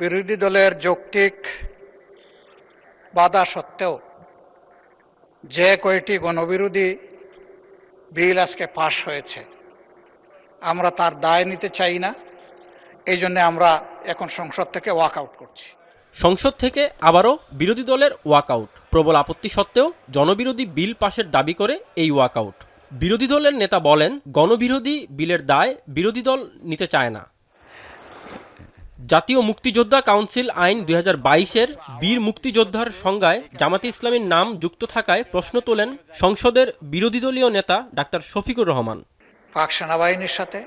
বিরোধী দলের যৌক্তিক বাধা সত্ত্বেও যে কয়টি গণবিরোধী বিল আজকে পাশ হয়েছে, আমরা তার দায় নিতে চাই না। এই জন্য আমরা এখন সংসদ থেকে ওয়াকআউট করছি। সংসদ থেকে আবারও বিরোধী দলের ওয়াকআউট। প্রবল আপত্তি সত্ত্বেও জনবিরোধী বিল পাশের দাবি করে এই ওয়াকআউট। বিরোধী দলের নেতা বলেন, গণবিরোধী বিলের দায় বিরোধী দল নিতে চায় না। জাতীয় মুক্তিযোদ্ধা কাউন্সিল আইন 2022-এর বীর মুক্তিযোদ্ধার সংজ্ঞায় জামাতে ইসলামীর নাম যুক্ত থাকায় প্রশ্ন তোলেন সংসদের বিরোধী দলীয় নেতা ডাক্তার শফিকুর রহমান। পাক সেনাবাহিনীর সাথে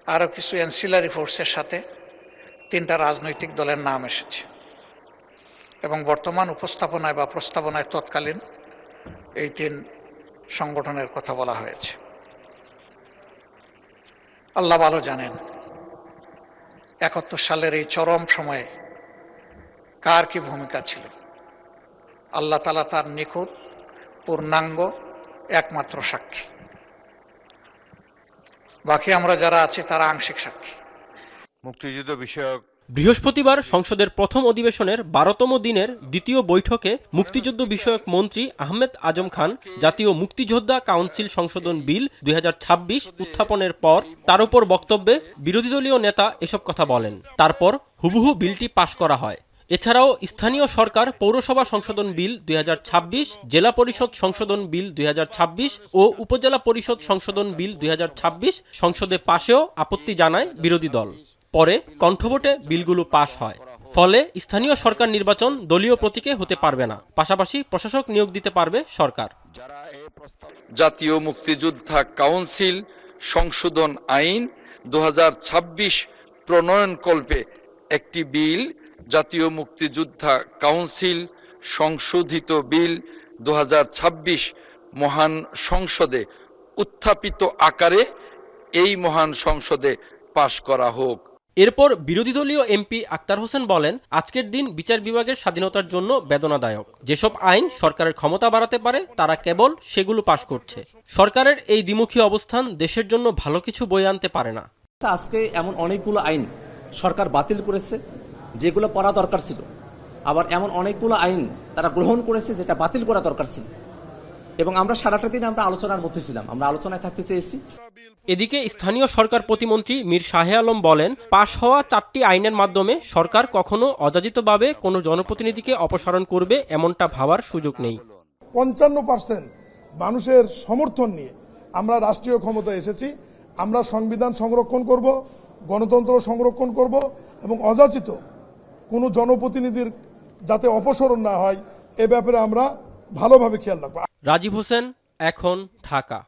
আরও কিছু অ্যান্সিলারি ফোর্সের সাথে 3টা রাজনৈতিক দলের নাম এসেছে এবং বর্তমান উপস্থাপনায় বা প্রস্তাবনায় তৎকালীন এই 3 সংগঠনের কথা বলা হয়েছে। আল্লাহ ভালো জানেন 71 সালের এই চরম সময়ে কার কি ভূমিকা ছিল। আল্লাহ তাআলা তার নিখুঁত পূর্ণাঙ্গ একমাত্র সাক্ষী। বাকি আমরা যারা আছি তারা আংশিক সাক্ষী। মুক্তিযুদ্ধ বিষয়ক বৃহস্পতিবার সংসদের প্রথম অধিবেশনের 12তম দিনের দ্বিতীয় বৈঠকে মুক্তিযুদ্ধ বিষয়ক মন্ত্রী আহমেদ আজম খান জাতীয় মুক্তিযোদ্ধা কাউন্সিল সংশোধন বিল 2026 উত্থাপনের পর তার উপর বক্তব্যে বিরোধী দলীয় নেতা এসব কথা বলেন। তারপর হুবহু বিলটি পাশ করা হয়। এছাড়াও স্থানীয় সরকার পৌরসভা সংশোধন বিল 2026, জেলা পরিষদ সংশোধন বিল 2026 ও উপজেলা পরিষদ সংশোধন বিল 2026 সংসদে পাশেও আপত্তি জানায় বিরোধী দল। পরে কণ্ঠভোটে বিলগুলো পাশ হয়। ফলে স্থানীয় সরকার নির্বাচন দলীয় প্রতীকে হতে পারবে না, পাশাপাশি প্রশাসক নিয়োগ দিতে পারবে সরকার। জাতীয় মুক্তিযোদ্ধা কাউন্সিল সংশোধন আইন 2026 প্রণয়নকল্পে একটি বিল, জাতীয় মুক্তিযোদ্ধা কাউন্সিল সংশোধিত বিল 2026 মহান সংসদে উত্থাপিত আকারে এই মহান সংসদে পাশ করা হোক। এরপর বিরোধী দলীয় এমপি আক্তার হোসেন বলেন, আজকের দিন বিচার বিভাগের স্বাধীনতার জন্য বেদনাদায়ক। যেসব আইন সরকারের ক্ষমতা বাড়াতে পারে তারা কেবল সেগুলো পাশ করছে। সরকারের এই দ্বিমুখী অবস্থান দেশের জন্য ভালো কিছু বয়ে আনতে পারে না। আজকে এমন অনেকগুলো আইন সরকার বাতিল করেছে যেগুলো করা দরকার ছিল, আবার এমন অনেকগুলো আইন তারা গ্রহণ করেছে যেটা বাতিল করা দরকার ছিল, এবং আমরা সারাটা দিন আমরা আলোচনার মধ্যে ছিলাম, আমরা আলোচনায় থাকতে চেয়েছি। এদিকে স্থানীয় সরকার প্রতিমন্ত্রী মীর শাহে আলম বলেন, পাশ হওয়া 4টি আইনের মাধ্যমে সরকার কখনো অযাচিতভাবে কোনো জনপ্রতিনিধিকে অপসারণ করবে এমনটা ভাবার সুযোগ নেই। 55% মানুষের সমর্থন নিয়ে আমরা রাষ্ট্রীয় ক্ষমতায় এসেছি। আমরা সংবিধান সংরক্ষণ করব, গণতন্ত্র সংরক্ষণ করব এবং অযাচিত কোনো জনপ্রতিনিধির যাতে অপসারণ না হয় এ ব্যাপারে আমরা ভালোভাবে খেয়াল রাখবো। রাজীব হোসেন, এখন, ঢাকা।